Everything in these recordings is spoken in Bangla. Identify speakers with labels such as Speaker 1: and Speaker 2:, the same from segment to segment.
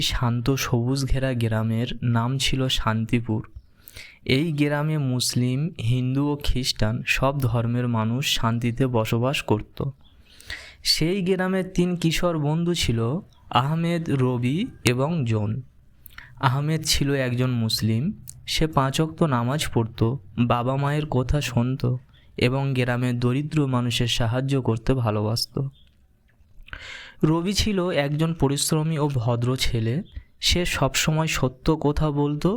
Speaker 1: শান্ত সবুজ ঘেরা গ্রামের নাম ছিল শান্তিপুর। এই গ্রামে মুসলিম, হিন্দু ও খ্রিস্টান সব ধর্মের মানুষ শান্তিতে বসবাস করত। সেই গ্রামের 3 কিশোর বন্ধু ছিল, আহমেদ, রবি এবং জন। আহমেদ ছিল একজন মুসলিম। সে 5 ওয়াক্ত নামাজ পড়ত, বাবা মায়ের কথা শুনত এবং গ্রামের দরিদ্র মানুষের সাহায্য করতে ভালোবাসত। রবি ছিল একজন পরিশ্রমী ও ভদ্র ছেলে। সে সবসময় সত্য কথা বলতো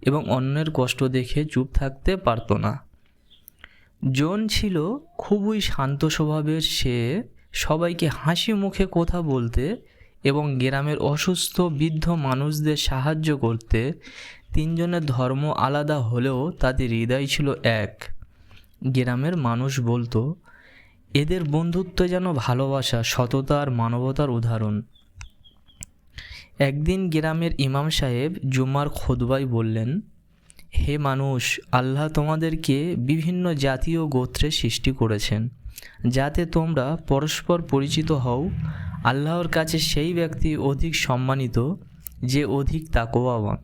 Speaker 1: এবং অন্যের কষ্ট দেখে চুপ থাকতে পারত না। জন ছিল খুবই শান্ত স্বভাবের। সে সবাইকে হাসি মুখে কথা বলতে এবং গ্রামের অসুস্থ বৃদ্ধ মানুষদের সাহায্য করতে। 3 জনের ধর্ম আলাদা হলেও তাদের হৃদয় ছিল এক। গ্রামের মানুষ বলতো, এদের বন্ধুত্ব যেন ভালোবাসা, সততা আর মানবতার উদাহরণ। একদিন গ্রামের ইমাম সাহেব জুমার খুতবায় বললেন, হে মানুষ, আল্লাহ তোমাদেরকে বিভিন্ন জাতি ও গোত্রে সৃষ্টি করেছেন যাতে তোমরা পরস্পর পরিচিত হও। আল্লাহর কাছে সেই ব্যক্তি অধিক সম্মানিত যে অধিক তাকওয়াবান।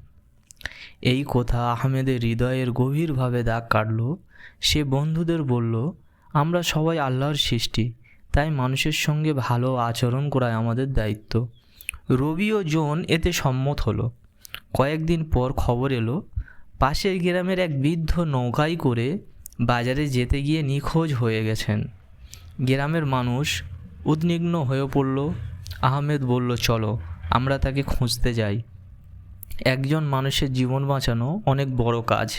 Speaker 1: এই কথা আহমেদের হৃদয়ের গভীরভাবে দাগ কাটল। সে বন্ধুদের বলল, আমরা সবাই আল্লাহর সৃষ্টি, তাই মানুষের সঙ্গে ভালো আচরণ করাই আমাদের দায়িত্ব। রবি ও জন এতে সম্মত হলো। কয়েকদিন পর খবর এলো, পাশের গ্রামের এক বৃদ্ধ নৌকায় করে বাজারে যেতে গিয়ে নিখোঁজ হয়ে গেছেন। গ্রামের মানুষ উদ্বিগ্ন হয়ে পড়ল। আহমেদ বলল, চলো আমরা তাকে খুঁজতে যাই। একজন মানুষের জীবন বাঁচানো অনেক বড় কাজ।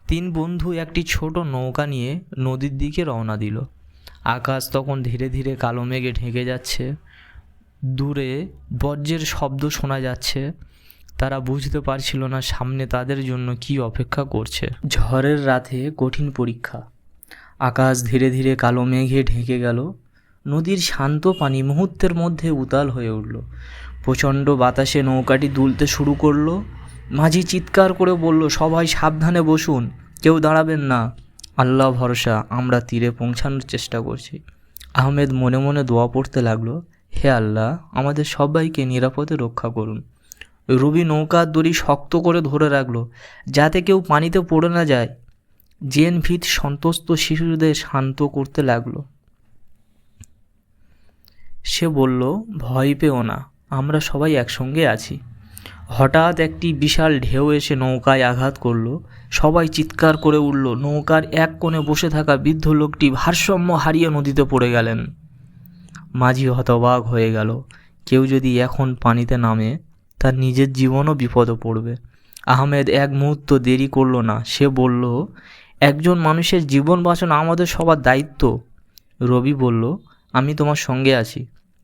Speaker 1: 3 বন্ধু একটি ছোট নৌকা নিয়ে নদীর দিকে রওনা দিল। আকাশ তখন ধীরে ধীরে কালো মেঘে ঢেকে যাচ্ছে। দূরে বজ্রের শব্দ শোনা যাচ্ছে। তারা বুঝতে পারছিল না সামনে তাদের জন্য কি অপেক্ষা করছে। ঝড়ের রাতে কঠিন পরীক্ষা। আকাশ ধীরে ধীরে কালো মেঘে ঢেকে গেল। নদীর শান্ত পানি মুহূর্তের মধ্যে উতাল হয়ে উঠল। প্রচণ্ড বাতাসে নৌকাটি দুলতে শুরু করলো। মাঝি চিৎকার করে বলল, সবাই সাবধানে বসুন, কেউ দাঁড়াবেন না। আল্লাহ ভরসা, আমরা তীরে পৌঁছানোর চেষ্টা করছি। আহমেদ মনে মনে দোয়া পড়তে লাগলো, হে আল্লাহ, আমাদের সবাইকে নিরাপদে রক্ষা করুন। রবি নৌকার দড়ি শক্ত করে ধরে রাখলো যাতে কেউ পানিতে পড়ে না যায়। জেন ভীত সন্তুষ্ট শিশুদের শান্ত করতে লাগলো। সে বলল, ভয় পেও না, আমরা সবাই একসঙ্গে আছি। হঠাৎ একটি বিশাল ঢেউ এসে নৌকায় আঘাত করলো। সবাই চিৎকার করে উঠল। নৌকার এক কোণে বসে থাকা বৃদ্ধ লোকটি ভারসাম্য হারিয়ে নদীতে পড়ে গেলেন। মাঝি হতবাক হয়ে গেল। কেউ যদি এখন পানিতে নামে, তার নিজের জীবনও বিপদে পড়বে। আহমেদ এক মুহূর্ত দেরি করল না। সে বলল, একজন মানুষের জীবন বাঁচানো আমাদের সবার দায়িত্ব। রবি বলল, আমি তোমার সঙ্গে আছি।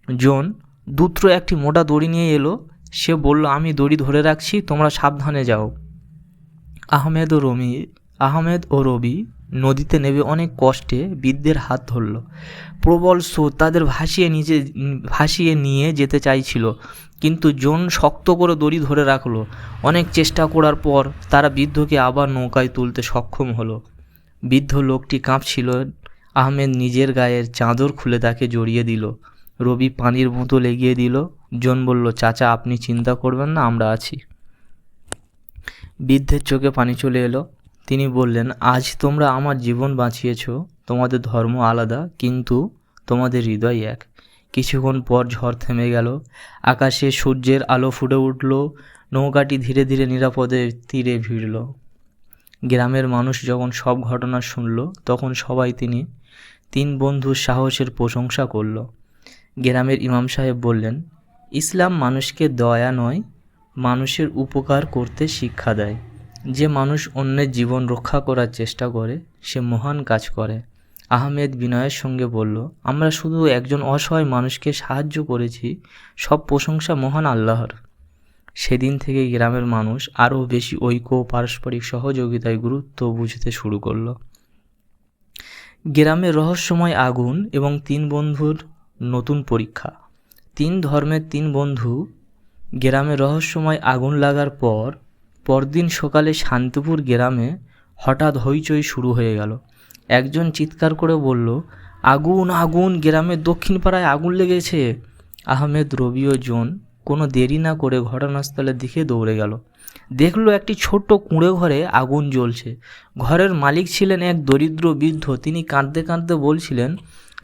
Speaker 1: জন দ্রুত একটি মোটা দড়ি নিয়ে এলো। সে বলল, আমি দড়ি ধরে রাখছি, তোমরা সাবধানে যাও। আহমেদ ও রবি নদীতে নেমে অনেক কষ্টে বৃদ্ধের হাত ধরল। প্রবল স্রোত তাদের ভাসিয়ে নিয়ে যেতে চাইছিল, কিন্তু জন শক্ত করে দড়ি ধরে রাখলো। অনেক চেষ্টা করার পর তারা বৃদ্ধকে আবার নৌকায় তুলতে সক্ষম হলো। বৃদ্ধ লোকটি কাঁপছিল। আহমেদ নিজের গায়ের চাদর খুলে তাকে জড়িয়ে দিল। রবি পানির বোতল এগিয়ে দিল। জন বলল, চাচা, আপনি চিন্তা করবেন না, আমরা আছি। বৃদ্ধের চোখে পানি চলে এলো। তিনি বললেন, আজ তোমরা আমার জীবন বাঁচিয়েছ। তোমাদের ধর্ম আলাদা, কিন্তু তোমাদের হৃদয় এক। কিছুক্ষণ পর ঝড় থেমে গেল। আকাশে সূর্যের আলো ফুটে উঠল। নৌকাটি ধীরে ধীরে নিরাপদে তীরে ভিড়ল। গ্রামের মানুষ যখন সব ঘটনা শুনল, তখন সবাই 3 বন্ধুর সাহসের প্রশংসা করল। গ্রামের ইমাম সাহেব বললেন, ইসলাম মানুষকে দয়া নয়, মানুষের উপকার করতে শিক্ষা দেয়। যে মানুষ অন্যের জীবন রক্ষা করার চেষ্টা করে, সে মহান কাজ করে। আহমেদ বিনয়ের সঙ্গে বলল, আমরা শুধু একজন অসহায় মানুষকে সাহায্য করেছি, সব প্রশংসা মহান আল্লাহর। সেদিন থেকে গ্রামের মানুষ আরও বেশি ঐক্য ও পারস্পরিক সহযোগিতায় গুরুত্ব বুঝতে শুরু করলো। গ্রামের রহস্যময় আগুন এবং 3 বন্ধুর নতুন পরীক্ষা। 3 ধর্মের 3 বন্ধু। গ্রামে রহস্যময় আগুন লাগার পরদিন সকালে শান্তিপুর গ্রামে হঠাৎ হইচই শুরু হয়ে গেল। একজন চিৎকার করে বলল, আগুন আগুন, গ্রামের দক্ষিণ পাড়ায় আগুন লেগেছে। আহমেদ, রবি ও জন কোনো দেরি না করে ঘটনাস্থলের দিকে দৌড়ে গেল। দেখলো একটি ছোট্ট কুঁড়ে ঘরে আগুন জ্বলছে। ঘরের মালিক ছিলেন এক দরিদ্র বৃদ্ধ। তিনি কাঁদতে কাঁদতে বলছিলেন,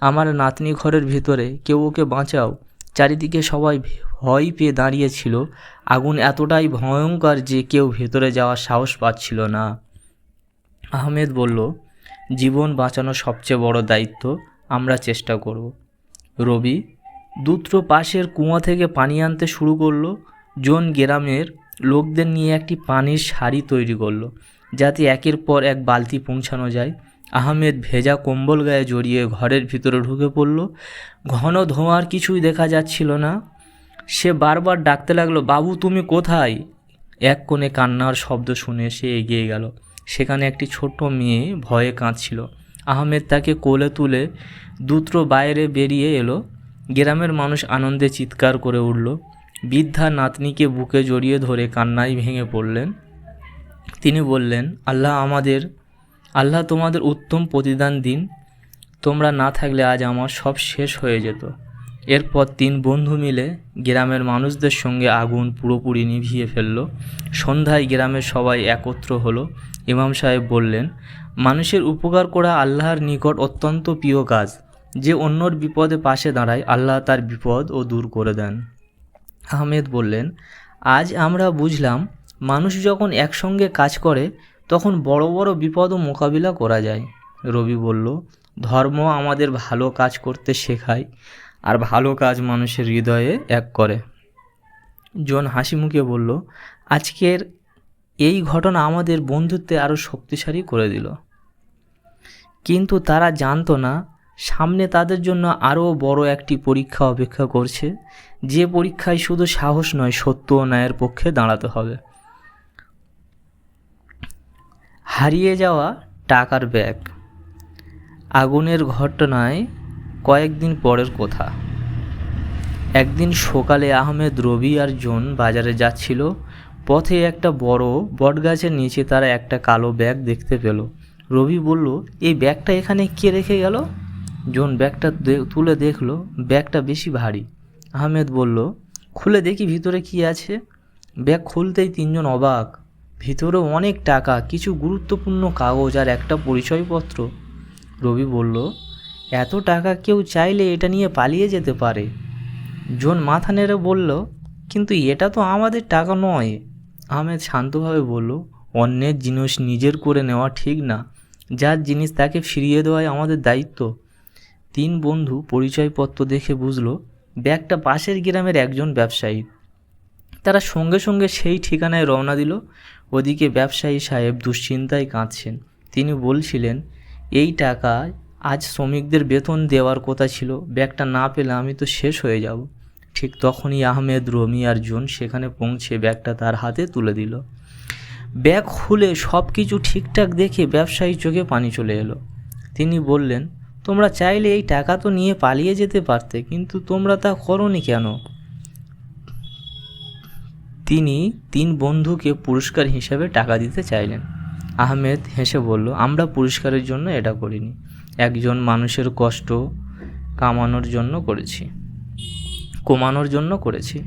Speaker 1: আমার নাতনি ঘরের ভিতরে, কেউ ওকে বাঁচাও। চারিদিকে সবাই ভয় পেয়ে দাঁড়িয়েছিল। আগুন এতটাই ভয়ঙ্কর যে কেউ ভেতরে যাওয়ার সাহস পাচ্ছিল না। আহমেদ বলল, জীবন বাঁচানো সবচেয়ে বড় দায়িত্ব, আমরা চেষ্টা করব। রবি দ্রুত পাশের কুয়া থেকে পানি আনতে শুরু করলো। জন গ্রামের লোকদের নিয়ে একটি পানির সারি তৈরি করলো, যাতে একের পর এক বালতি পৌঁছানো যায়। আহমেদ ভেজা কম্বল গায়ে জড়িয়ে ঘরের ভিতরে ঢুকে পড়ল। ঘন ধোঁয়ার কিছুই দেখা যাচ্ছিল না। সে বারবার ডাকতে লাগলো, বাবু তুমি কোথায়? এক কোণে কান্নার শব্দ শুনে সে এগিয়ে গেল। সেখানে একটি ছোট্ট মেয়ে ভয়ে কাঁদছিল। আহমেদ তাকে কোলে তুলে দ্রুত বাইরে বেরিয়ে এলো। গ্রামের মানুষ আনন্দে চিৎকার করে উঠল। বৃদ্ধা নাতনিকে বুকে জড়িয়ে ধরে কান্নায় ভেঙে পড়লেন। তিনি বললেন, আল্লাহ তোমাদের উত্তম প্রতিদান দিন। তোমরা না থাকলে আজ আমার সব শেষ হয়ে যেত। এরপর 3 বন্ধু মিলে গ্রামের মানুষদের সঙ্গে আগুন পুরোপুরি নিভিয়ে ফেলল। সন্ধ্যায় গ্রামের সবাই একত্র হলো। ইমাম সাহেব বললেন, মানুষের উপকার করা আল্লাহর নিকট অত্যন্ত প্রিয় কাজ। যে অন্যর বিপদে পাশে দাঁড়ায়, আল্লাহ তার বিপদও দূর করে দেন। আহমেদ বললেন, আজ আমরা বুঝলাম, মানুষ যখন একসঙ্গে কাজ করে তখন বড় বড় বিপদও মোকাবিলা করা যায়। রবি বলল, ধর্ম আমাদের ভালো কাজ করতে শেখায়, আর ভালো কাজ মানুষের হৃদয়ে এক করে। জন হাসি মুখে বলল, আজকের এই ঘটনা আমাদের বন্ধুত্বে আরও শক্তিশালী করে দিল। কিন্তু তারা জানতো না, সামনে তাদের জন্য আরও বড় একটি পরীক্ষা অপেক্ষা করছে। যে পরীক্ষায় শুধু সাহস নয়, সত্য ও ন্যায়ের পক্ষে দাঁড়াতে হবে। হারিয়ে যাওয়া টাকার ব্যাগ। আগুনের ঘটনায় কয়েকদিন পরের কথা। একদিন সকালে আহমেদ, রবি আর জন বাজারে যাচ্ছিল। পথে একটা বড় বটগাছের নিচে তারা একটা কালো ব্যাগ দেখতে পেল। রবি বলল, এই ব্যাগটা এখানে কে রেখে গেল? জন ব্যাগটা তুলে দেখলো ব্যাগটা বেশি ভারী। আহমেদ বলল, খুলে দেখি ভিতরে কি আছে। ব্যাগ খুলতেই 3 জন অবাক। ভিতরে অনেক টাকা, কিছু গুরুত্বপূর্ণ কাগজ আর একটা পরিচয়পত্র। রবি বলল, এত টাকা কেউ চাইলে এটা নিয়ে পালিয়ে যেতে পারে। জন মাথা নেড়ে বলল, কিন্তু এটা তো আমাদের টাকা নয়। আহমেদ শান্তভাবে বলল, অন্যের জিনিস নিজের করে নেওয়া ঠিক না। যার জিনিস তাকে ফিরিয়ে দেওয়াই আমাদের দায়িত্ব। 3 বন্ধু পরিচয়পত্র দেখে বুঝল ব্যাগটা পাশের গ্রামের একজন ব্যবসায়ী। তারা সঙ্গে সঙ্গে সেই ঠিকানায় রওনা দিল। ওদিকে ব্যবসায়ী সাহেব দুশ্চিন্তায় কাঁদছেন। তিনি বলছিলেন, এই টাকা আজ শ্রমিকদের বেতন দেওয়ার কথা ছিল। ব্যাগটা না পেলে আমি তো শেষ হয়ে যাব। ঠিক তখনই আহমেদ, রবি আর জন সেখানে পৌঁছে ব্যাগটা তার হাতে তুলে দিল। ব্যাগ খুলে সব কিছু ঠিকঠাক দেখে ব্যবসায়ী চোখে পানি চলে এলো। তিনি বললেন, তোমরা চাইলে এই টাকা তো নিয়ে পালিয়ে যেতে পারতে, কিন্তু তোমরা তা করোনি কেন? তিনি 3 বন্ধুকে পুরস্কার হিসেবে টাকা দিতে চাইলেন। আহমেদ হেসে বলল, আমরা পুরস্কারের জন্য এটা করিনি, একজন মানুষের কষ্ট কমানোর জন্য করেছি।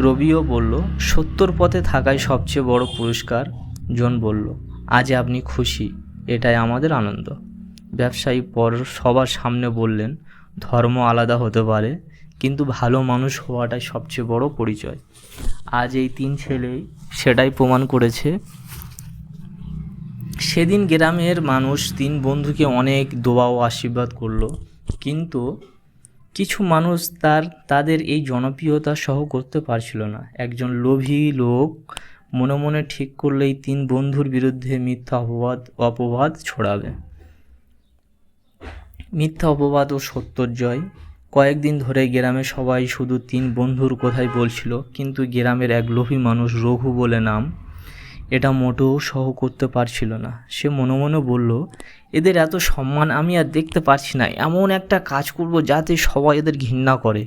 Speaker 1: রবিও বলল, সত্যর পথে থাকাই সবচেয়ে বড় পুরস্কার। জন বলল, আজ আপনি খুশি, এটাই আমাদের আনন্দ। ব্যবসায়ী পর সবার সামনে বললেন, ধর্ম আলাদা হতে পারে, কিন্তু ভালো মানুষ হওয়াটাই সবচেয়ে বড় পরিচয়। আজ এই 3 ছেলেই সেটাই প্রমাণ করেছে। সেদিন গ্রামের মানুষ 3 বন্ধুকে অনেক দোয়া ও আশীর্বাদ করলো, কিন্তু কিছু মানুষ তাদের এই জনপ্রিয়তা সহ করতে পারছিল না। একজন লোভী লোক মনে মনে ঠিক করলে এই 3 বন্ধুর বিরুদ্ধে মিথ্যা অপবাদ ছড়াবে। মিথ্যা অপবাদ ও সত্যর জয়। কয়েকদিন ধরে গ্রামে সবাই শুধু 3 বন্ধুর কথাই বলছিল, কিন্তু গ্রামের এক লোভী মানুষ, রঘু বলে নাম, এটা মোটেও সহ করতে পারছিল না। সে মনে মনে বলল, এদের এত সম্মান আমি আর দেখতে পারছি না। এমন একটা কাজ করব যাতে সবাই এদের ঘৃণা করে।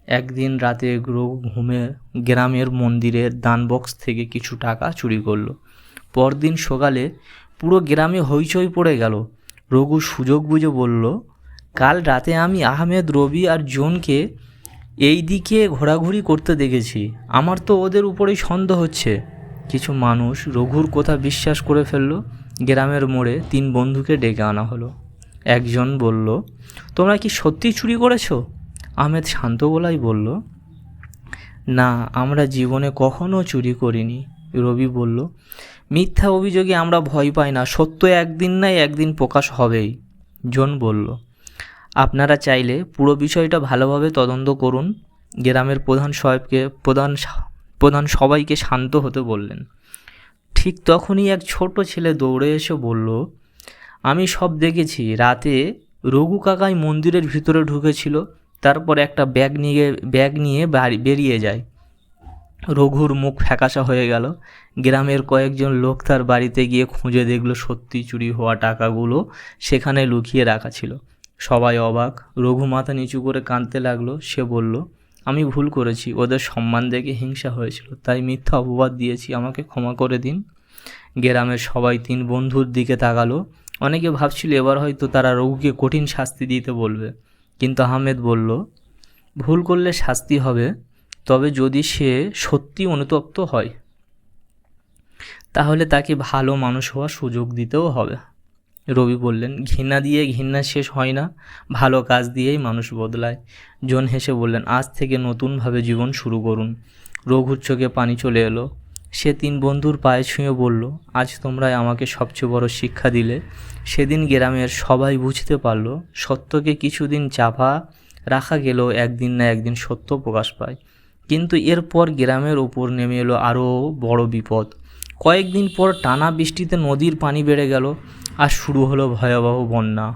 Speaker 1: একদিন রাতে রঘু গ্রামের মন্দিরের দান বক্স থেকে কিছু টাকা চুরি করলো। পরদিন সকালে পুরো গ্রামে হইচই পড়ে গেল। রঘু সুযোগ বুঝে বলল, কাল রাতে আমি আহমেদ, রবি আর জনকে এই দিকে ঘোরাঘুরি করতে দেখেছি, আমার তো ওদের উপরেই সন্দেহ হচ্ছে। কিছু মানুষ রঘুর কথা বিশ্বাস করে ফেলল। গ্রামের মোড়ে 3 বন্ধুকে ডেকে আনা হলো। একজন বলল, তোমরা কি সত্যি চুরি করেছো? আহমেদ শান্ত গলায় বলল, না, আমরা জীবনে কখনো চুরি করিনি। রবি বলল, মিথ্যা অভিযোগে আমরা ভয় পাই না, সত্য একদিন না একদিন প্রকাশ হবেই। জন বলল, আপনারা চাইলে পুরো বিষয়টা ভালোভাবে তদন্ত করুন। গ্রামের প্রধান সবাইকে শান্ত হতে বললেন। ঠিক তখনই এক ছোট ছেলে দৌড়ে এসে বলল, আমি সব দেখেছি। রাতে রঘু কাকাই মন্দিরের ভিতরে ঢুকেছিল, তারপর একটা ব্যাগ নিয়ে বেরিয়ে যায়। রঘুর মুখ ফ্যাকাশা হয়ে গেল। গ্রামের কয়েকজন লোক তার বাড়িতে গিয়ে খুঁজে দেখল সত্যি চুরি হওয়া টাকাগুলো সেখানে লুকিয়ে রাখা ছিল। সবাই অবাক। রঘু মাথা নিচু করে কাঁদতে লাগলো। সে বলল, আমি ভুল করেছি, ওদের সম্মান দেখে হিংসা হয়েছিল, তাই মিথ্যা অপবাদ দিয়েছি, আমাকে ক্ষমা করে দিন। গ্রামের সবাই 3 বন্ধুর দিকে তাকালো। অনেকে ভাবছিল এবার হয়তো তারা রঘুকে কঠিন শাস্তি দিতে বলবে, কিন্তু আহমেদ বলল, ভুল করলে শাস্তি হবে, তবে যদি সে সত্যি অনুতপ্ত হয় তাহলে তাকে ভালো মানুষ হওয়ার সুযোগ দিতেও হবে। রবি বললেন, ঘৃণা দিয়ে ঘৃণা শেষ হয় না, ভালো কাজ দিয়েই মানুষ বদলায়। জন হেসে বললেন, আজ থেকে নতুনভাবে জীবন শুরু করুন। রঘুর চোখে পানি চলে এলো। সে 3 বন্ধুর পায়ে ছুঁয়ে বলল, আজ তোমরাই আমাকে সবচেয়ে বড় শিক্ষা দিলে। সেদিন গ্রামের সবাই বুঝতে পারল, সত্যকে কিছুদিন চাপা রাখা গেলেও একদিন না একদিন সত্য প্রকাশ পায়। কিন্তু এরপর গ্রামের ওপর নেমে এলো আরও বড় বিপদ। কয়েকদিন পর টানা বৃষ্টিতে নদীর পানি বেড়ে গেল আর শুরু হলো ভয়াবহ বন্যা।